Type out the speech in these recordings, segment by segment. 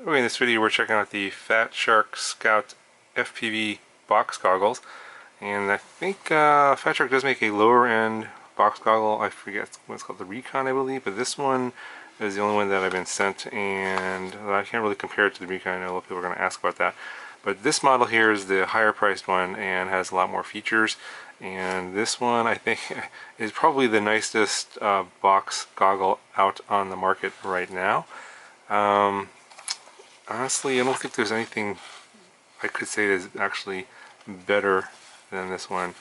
Okay, in this video we're checking out the Fatshark Scout FPV box goggles, and I think Fatshark does make a lower end box goggle. I forget what it's called, the Recon I believe, but this one is the only one that I've been sent, and I can't really compare it to the Recon. I know a lot of people are going to ask about that, but this model here is the higher priced one and has a lot more features, and this one I think is probably the nicest box goggle out on the market right now. Honestly, I don't think there's anything I could say is actually better than this one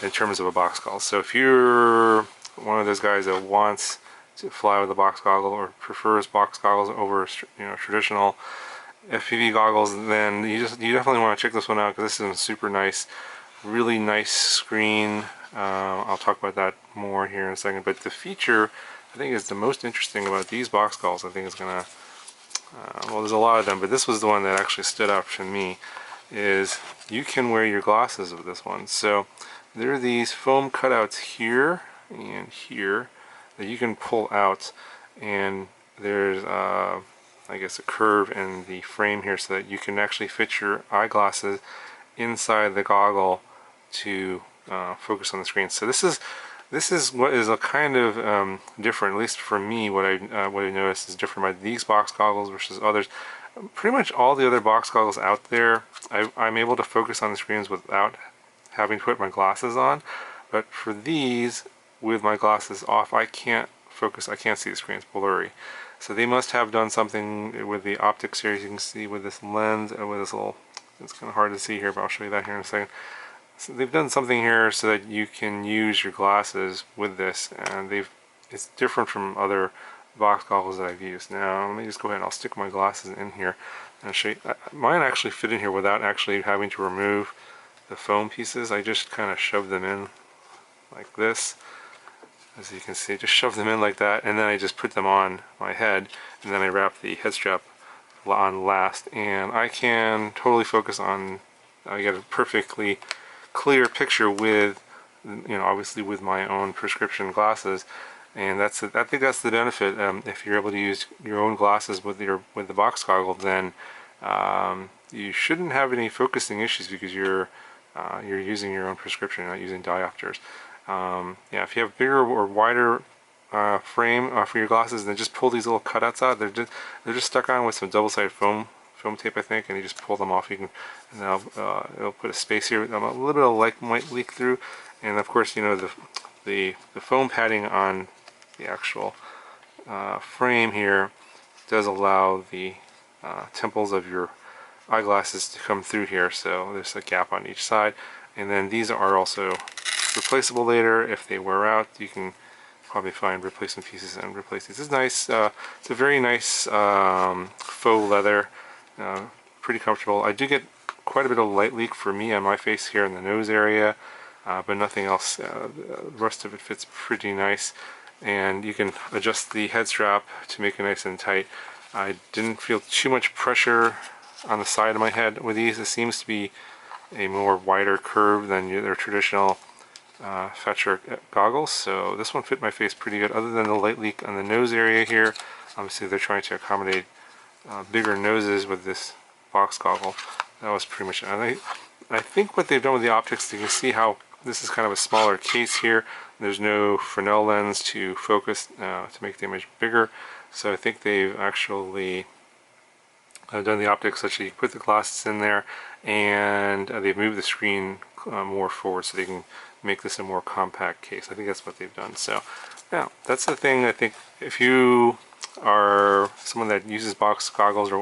in terms of a box goggle. So if you're one of those guys that wants to fly with a box goggle or prefers box goggles over traditional FPV goggles, then you definitely want to check this one out, because this is super nice, really nice screen. I'll talk about that more here in a second. But the feature I think is the most interesting about these box goggles, I think is gonna well, there's a lot of them, but this was the one that actually stood out to me, is you can wear your glasses with this one. So there are these foam cutouts here and here that you can pull out, and there's I guess a curve in the frame here so that you can actually fit your eyeglasses inside the goggle to focus on the screen. So this is what is a kind of different, at least for me. What I noticed is different about these box goggles versus others. Pretty much all the other box goggles out there, I'm able to focus on the screens without having to put my glasses on. But for these, with my glasses off, I can't focus. I can't see the screen. It's blurry. So they must have done something with the optics here. As you can see with this lens and with this little, it's kind of hard to see here, but I'll show you that here in a second. So they've done something here so that you can use your glasses with this, and it's different from other box goggles that I've used. Now let me just go ahead and I'll stick my glasses in here and show you. Mine actually fit in here without actually having to remove the foam pieces. I just kind of shoved them in like this. As you can see, just shove them in like that, and then I just put them on my head, and then I wrap the head strap on last, and I can totally focus on, I get a perfectly clear picture with, obviously with my own prescription glasses. And I think that's the benefit. If you're able to use your own glasses with the box goggle, then you shouldn't have any focusing issues, because you're using your own prescription, you're not using diopters. Yeah, if you have bigger or wider frame for your glasses, then just pull these little cutouts out. They're just stuck on with some double-sided foam tape, I think, and you just pull them off. You can, and it'll put a space here. A little bit of light might leak through, and of course, the foam padding on the actual frame here does allow the temples of your eyeglasses to come through here. So there's a gap on each side, and then these are also replaceable later. If they wear out, you can probably find replacement pieces and replace these. This is nice. It's a very nice faux leather, pretty comfortable. I do get quite a bit of light leak for me on my face here in the nose area, but nothing else. The rest of it fits pretty nice, and you can adjust the head strap to make it nice and tight. I didn't feel too much pressure on the side of my head with these. It seems to be a more wider curve than their traditional Fatshark goggles, so this one fit my face pretty good, other than the light leak on the nose area here. Obviously they're trying to accommodate bigger noses with this box goggle. That was pretty much it. And I think what they've done with the optics, you can see how this is kind of a smaller case here. There's no Fresnel lens to focus to make the image bigger, so I think they've actually done the optics such that you can put the glasses in there, and they've moved the screen more forward so they can make this a more compact case. I think that's what they've done. So yeah, that's the thing. I think if you are someone that uses box goggles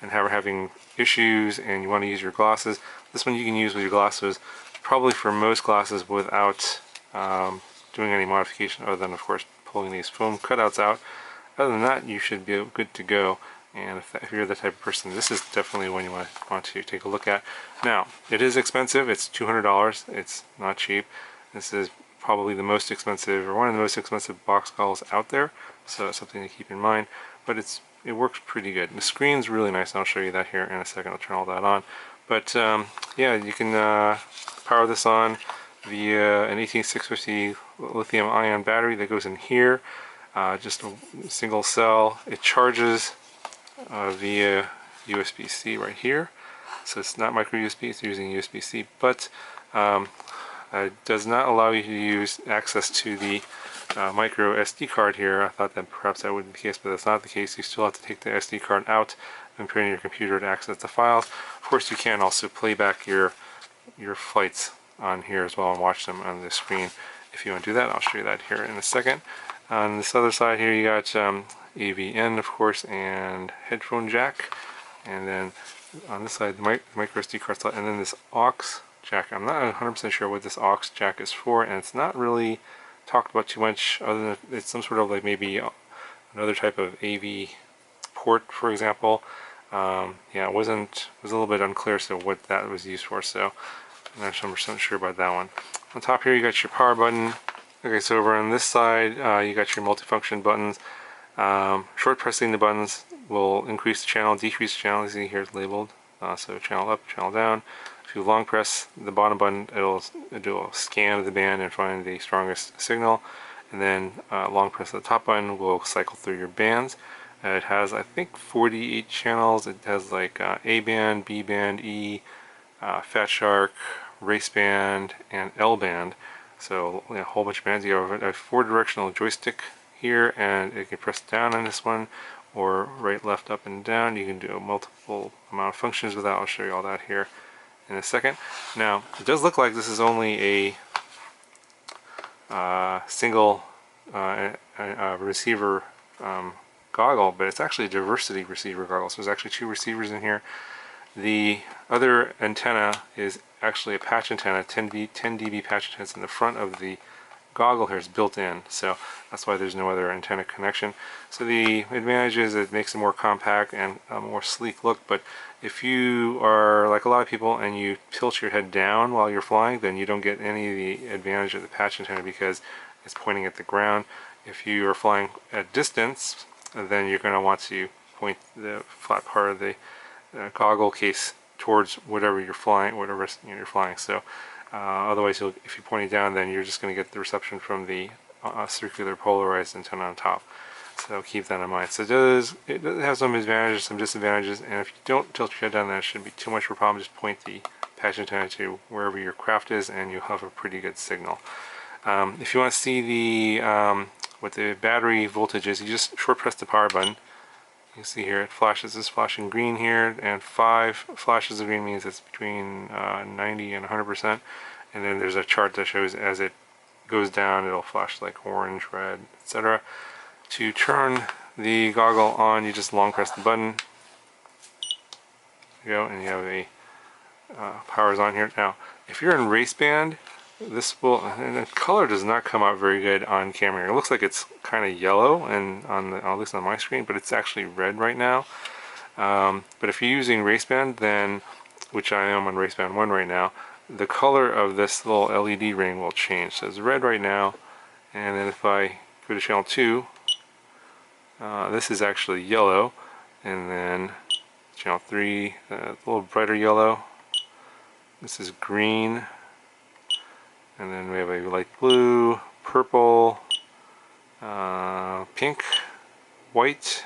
and having issues and you want to use your glasses, this one you can use with your glasses, probably for most glasses, without doing any modification other than, of course, pulling these foam cutouts out. Other than that, you should be good to go. And if you're the type of person, this is definitely one you want to take a look at. Now, it is expensive. It's $200. It's not cheap. This is probably the most expensive, or one of the most expensive box goggles out there, so it's something to keep in mind. But it works pretty good. The screen's really nice, and I'll show you that here in a second. I'll turn all that on. But yeah, you can power this on via an 18650 lithium-ion battery that goes in here. Just a single cell. It charges via USB-C right here. So it's not micro USB, it's using USB-C, but it does not allow you to use access to the micro SD card here. I thought that perhaps that would be the case, but that's not the case. You still have to take the SD card out and put it in your computer to access the files. Of course, you can also play back your flights on here as well and watch them on the screen. If you want to do that, I'll show you that here in a second. On this other side here, you got AVN, of course, and headphone jack, and then on this side, the micro SD card slot, and then this aux jack. I'm not 100% sure what this aux jack is for, and it's not really talked about too much, other than it's some sort of like maybe another type of AV port, for example. Yeah, it was a little bit unclear as to what that was used for, so I'm not 100% sure about that one. On top here, you got your power button. Okay, so over on this side, you got your multifunction buttons. Short pressing the buttons will increase the channel, decrease the channel. As you see here, it's labeled. So channel up, channel down. If you long press the bottom button, it'll do a scan of the band and find the strongest signal. And then long press the top button will cycle through your bands. It has, I think, 48 channels. It has like A band, B band, E, Fatshark, race band, and L band. So a whole bunch of bands. You have a 4-directional joystick here, and you can press down on this one, or right, left, up, and down. You can do a multiple amount of functions with that. I'll show you all that here in a second. Now, it does look like this is only a single receiver goggle, but it's actually a diversity receiver goggle. So there's actually 2 receivers in here. The other antenna is actually a patch antenna, 10 dB patch antenna. It's in the front of the goggle here, is built in, so that's why there's no other antenna connection. So the advantage is it makes it more compact and a more sleek look, but if you are like a lot of people and you tilt your head down while you're flying, then you don't get any of the advantage of the patch antenna because it's pointing at the ground. If you are flying at distance, then you're going to want to point the flat part of the goggle case towards whatever you're flying, you're flying. So otherwise, if you're pointing down, then you're just going to get the reception from the circular polarized antenna on top. So keep that in mind. So it does have some advantages, some disadvantages, and if you don't tilt your head down, that shouldn't be too much of a problem. Just point the patch antenna to wherever your craft is, and you'll have a pretty good signal. If you want to see the what the battery voltage is, you just short press the power button. You can see here it flashes. It's flashing green here, and 5 flashes of green means it's between 90 and 100%. And then there's a chart that shows as it goes down, it'll flash like orange, red, etc. To turn the goggle on, you just long press the button. There you go, and you have a powers on here. Now, if you're in race band, this will, and the color does not come out very good on camera. It looks like it's kind of yellow, and at least on my screen, but it's actually red right now. But if you're using race band, then, which I am on race band 1 right now, the color of this little LED ring will change. So it's red right now, and then if I go to channel 2, this is actually yellow, and then channel 3, a little brighter yellow. This is green. And then we have a light blue, purple, pink, white,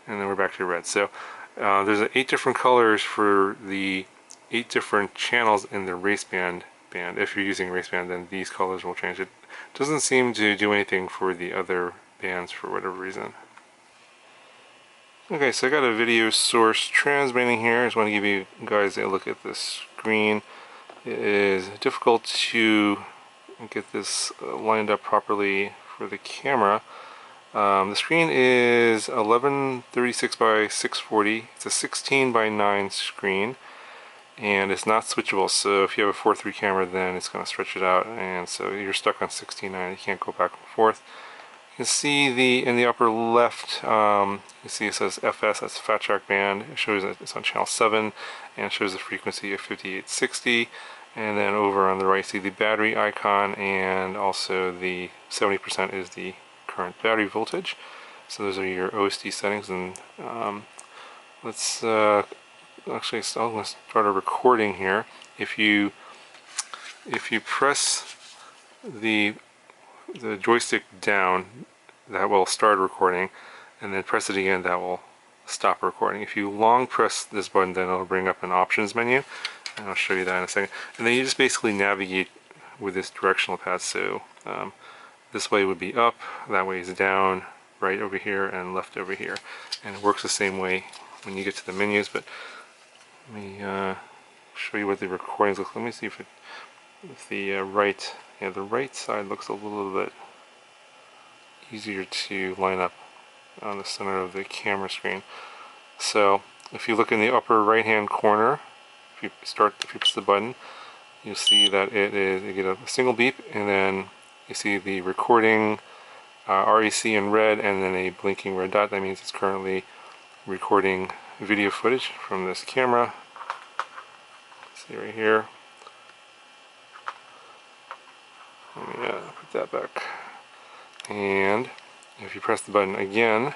and then we're back to red. So there's 8 different colors for the 8 different channels in the race band. If you're using race band, then these colors will change. It doesn't seem to do anything for the other bands for whatever reason. Okay, so I got a video source transmitting here. I just want to give you guys a look at this screen. It is difficult to get this lined up properly for the camera. The screen is 1136 by 640. It's a 16 by 9 screen, and it's not switchable. So if you have a 4:3 camera, then it's going to stretch it out, and so you're stuck on 16:9. You can't go back and forth. You can see in the upper left, you see it says FS, that's Fatshark band. It shows that it's on channel 7 and shows the frequency of 5860. And then over on the right, see the battery icon, and also the 70% is the current battery voltage. So those are your OSD settings. And let's actually, I'm going to start a recording here. If you press the joystick down, that will start recording, and then press it again, that will stop recording. If you long press this button, then it'll bring up an options menu, and I'll show you that in a second. And then you just basically navigate with this directional pad. So this way would be up, that way is down, right over here, and left over here. And it works the same way when you get to the menus. But let me show you what the recordings look. Let me see if the right, yeah, the right side looks a little bit easier to line up on the center of the camera screen. So if you look in the upper right hand corner, if you press the button, you'll see that you get a single beep, and then you see the recording REC in red, and then a blinking red dot. That means it's currently recording video footage from this camera. See right here. Let me put that back. And if you press the button again,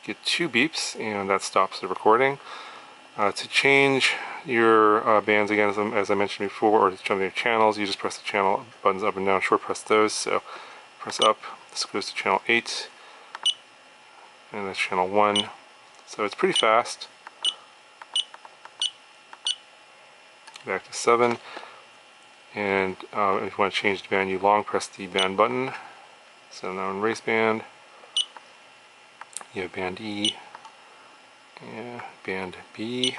you get 2 beeps, and that stops the recording. To change your bands again, as I mentioned before, or to jump your channels, you just press the channel buttons up and down, short press those. So press up, this goes to channel 8, and that's channel 1. So it's pretty fast. Back to 7. And if you want to change the band, you long press the band button. So now in race band, you have band E, and band B,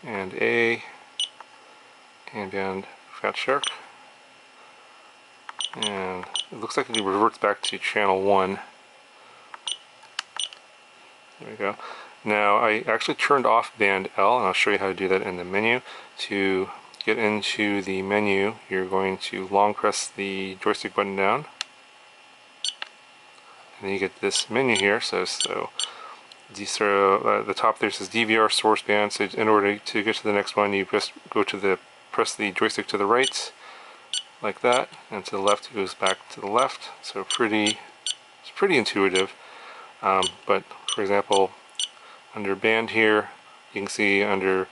and A, and band Fatshark. And it looks like it reverts back to channel 1. There we go. Now I actually turned off band L, and I'll show you how to do that in the menu. To get into the menu, you're going to long press the joystick button down, and then you get this menu here. So the top there says DVR source band. So in order to get to the next one, you press the joystick to the right, like that, and to the left it goes back to the left. So it's pretty intuitive. But for example, under band here, you can see under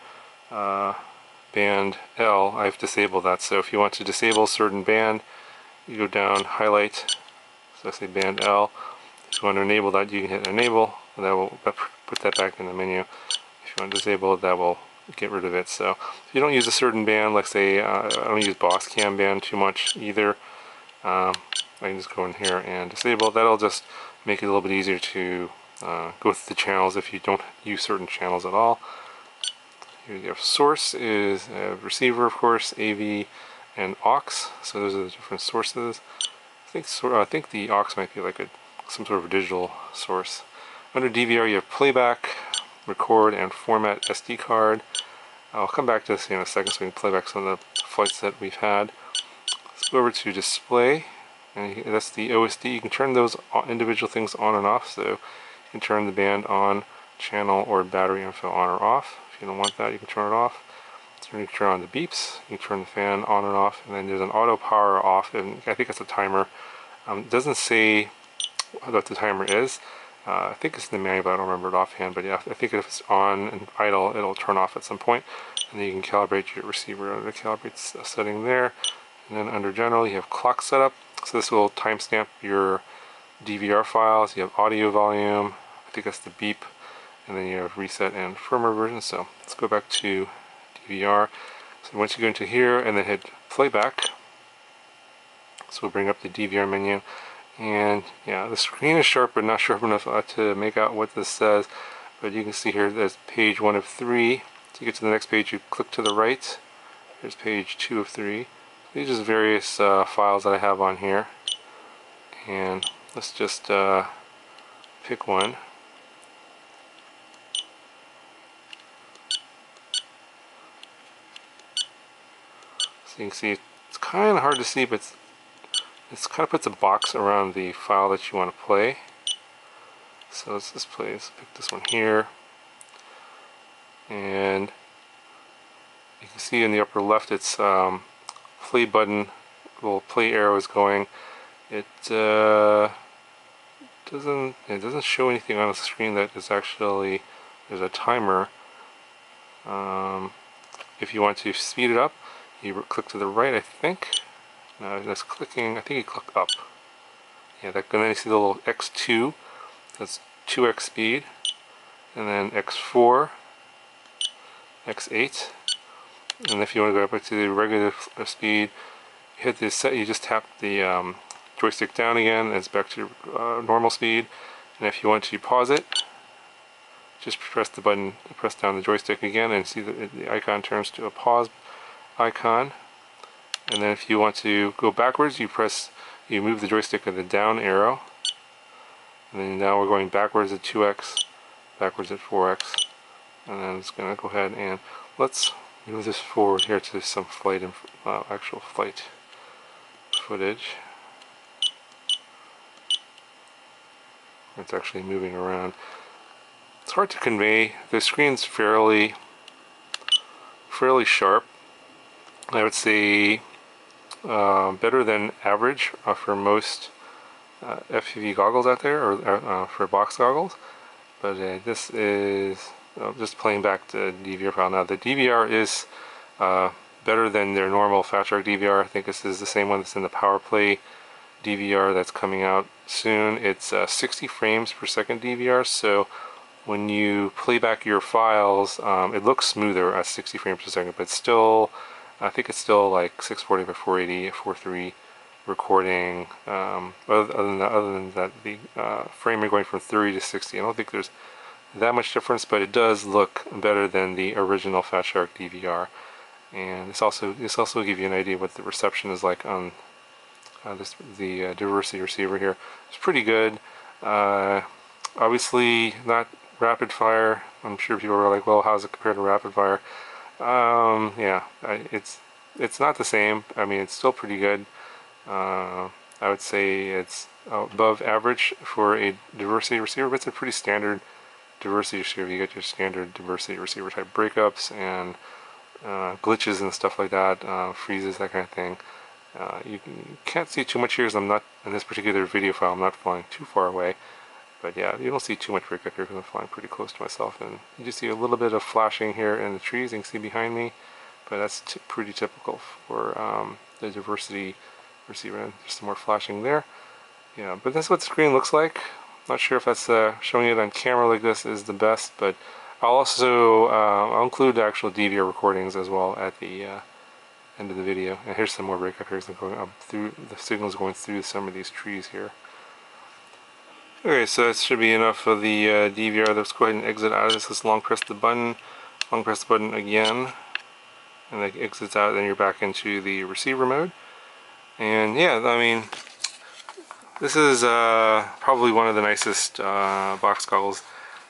band L, I've disabled that. So if you want to disable a certain band, you go down, highlight, so I say band L. If you want to enable that, you can hit enable, and that will put that back in the menu. If you want to disable it, that will get rid of it. So if you don't use a certain band, like say I don't use Boss Cam band too much either, I can just go in here and disable it. That'll just make it a little bit easier to go through the channels if you don't use certain channels at all. Here you have source is receiver, of course, AV, and aux. So those are the different sources. I think the aux might be like some sort of a digital source. Under DVR you have playback, record, and format SD card. I'll come back to this in a second so we can play back some of the flights that we've had. Let's go over to display, and that's the OSD. You can turn those individual things on and off. So you can turn the band on, channel, or battery info on or off. If you don't want that, you can turn it off. So you can turn on the beeps, you can turn the fan on and off, and then there's an auto power off, and I think it's a timer. It doesn't say what the timer is. I think it's in the manual, but I don't remember it offhand. But yeah, I think if it's on and idle, it'll turn off at some point. And then you can calibrate your receiver under the calibrate setting there. And then under general, you have clock setup. So this will timestamp your DVR files. You have audio volume. I think that's the beep. And then you have reset and firmware version. So let's go back to DVR. So once you go into here and then hit playback, so we'll bring up the DVR menu. And yeah, the screen is sharp but not sharp enough to make out what this says. But you can see here there's page 1 of 3. To get to the next page, you click to the right. Here's page 2 of 3. These are just various files that I have on here. And let's just pick one. So you can see it's kind of hard to see, but it kind of puts a box around the file that you want to play. So let's just let's pick this one here. And you can see in the upper left it's play button, little play arrow is going. It doesn't show anything on the screen that is actually, there's a timer. If you want to speed it up, you click to the right, I think. No, that's clicking, I think you click up. Yeah, and then you see the little X2. That's 2x speed, and then x4, x8, and if you want to go back to the regular speed, you hit this set. You just tap the joystick down again, and it's back to normal speed. And if you want to pause it, just press the button, press down the joystick again, and see the icon turns to a pause icon. And then if you want to go backwards, you move the joystick of the down arrow, and then now we're going backwards at 2x, backwards at 4x, and then it's going to go ahead and let's move this forward here to some flight and actual flight footage. It's actually moving around. It's hard to convey. The screen's fairly sharp. I would say better than average for most FPV goggles out there, or for box goggles. But this is just playing back the DVR file. Now the DVR is better than their normal Fatshark DVR. I think this is the same one that's in the PowerPlay DVR that's coming out soon. It's 60 frames per second DVR, so when you play back your files, it looks smoother at 60 frames per second, but still, I think it's still like 640 by 480, 4.3 recording. Other than that, the frame rate going from 30 to 60, I don't think there's that much difference, but it does look better than the original Fatshark DVR. And this also will give you an idea what the reception is like on the diversity receiver here. It's pretty good. Obviously not rapid fire. I'm sure people are like, well, how's it compared to rapid fire? Yeah, it's not the same. I mean, it's still pretty good. I would say it's above average for a diversity receiver, but it's a pretty standard diversity receiver. You get your standard diversity receiver type breakups and glitches and stuff like that, freezes, that kind of thing. You can't see too much here because I'm not, in this particular video file, I'm not flying too far away. But yeah, you don't see too much breakup here because I'm flying pretty close to myself. And you just see a little bit of flashing here in the trees, you can see behind me. But that's pretty typical for the diversity receiver. Just some more flashing there. Yeah, but that's what the screen looks like. Not sure if that's showing it on camera like this is the best, but I'll also I'll include the actual DVR recordings as well at the end of the video. And here's some more breakup here. Going up through the signals going through some of these trees here. Okay, so that should be enough of the DVR. Let's go ahead and exit out of this. Let's long press the button again, and it exits out. Then you're back into the receiver mode. And yeah, I mean, this is probably one of the nicest box goggles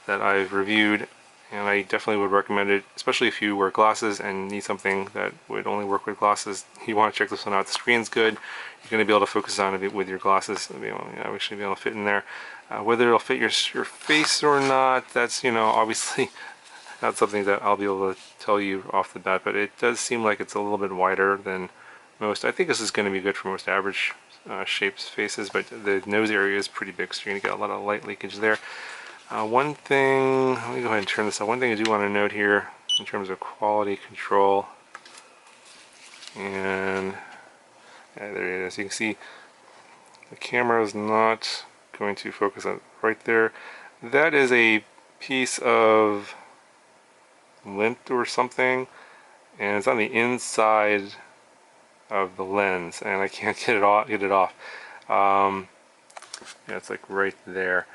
that I've reviewed, and I definitely would recommend it, especially if you wear glasses and need something that would only work with glasses. You want to check this one out. The screen's good. You're going to be able to focus on it with your glasses. Actually be able to fit in there. Whether it'll fit your face or not, that's, obviously not something that I'll be able to tell you off the bat, but it does seem like it's a little bit wider than most. I think this is going to be good for most average shapes faces, but the nose area is pretty big, so you're going to get a lot of light leakage there. One thing, let me go ahead and turn this on. One thing I do want to note here in terms of quality control, and there it is. You can see the camera is not going to focus on right there. That is a piece of lint or something, and it's on the inside of the lens, and I can't get it off. Yeah, it's like right there.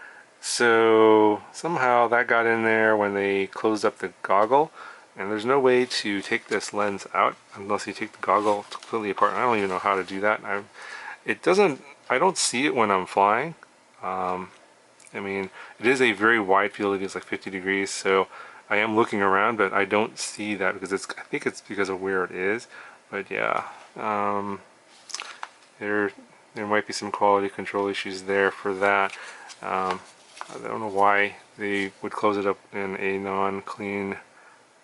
So somehow that got in there when they closed up the goggle, and there's no way to take this lens out unless you take the goggle completely apart. I don't even know how to do that. I don't see it when I'm flying. I mean, it is a very wide field. It is like 50 degrees, so I am looking around, but I don't see that because I think it's because of where it is. But yeah, there might be some quality control issues there for that. I don't know why they would close it up in a non-clean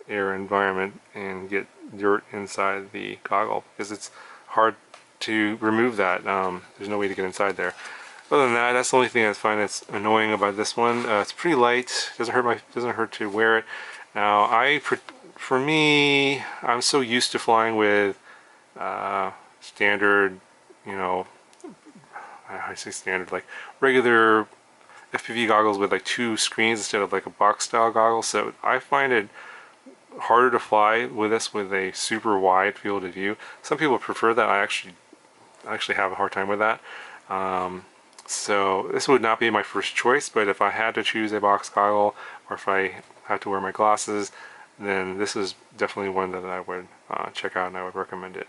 air environment and get dirt inside the goggle, because it's hard to remove that. There's no way to get inside there. Other than that, that's the only thing I find that's annoying about this one. It's pretty light. Doesn't hurt to wear it. Now, for me, I'm so used to flying with standard, I say standard, like regular FPV goggles with like 2 screens instead of like a box style goggle, so I find it harder to fly with this with a super wide field of view. Some people prefer that. I actually have a hard time with that. So this would not be my first choice, but if I had to choose a box goggle, or if I had to wear my glasses, then this is definitely one that I would check out and I would recommend it.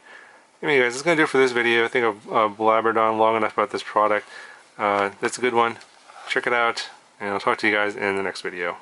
Anyway guys, that's going to do it for this video. I think I've blabbered on long enough about this product. That's a good one. Check it out, and I'll talk to you guys in the next video.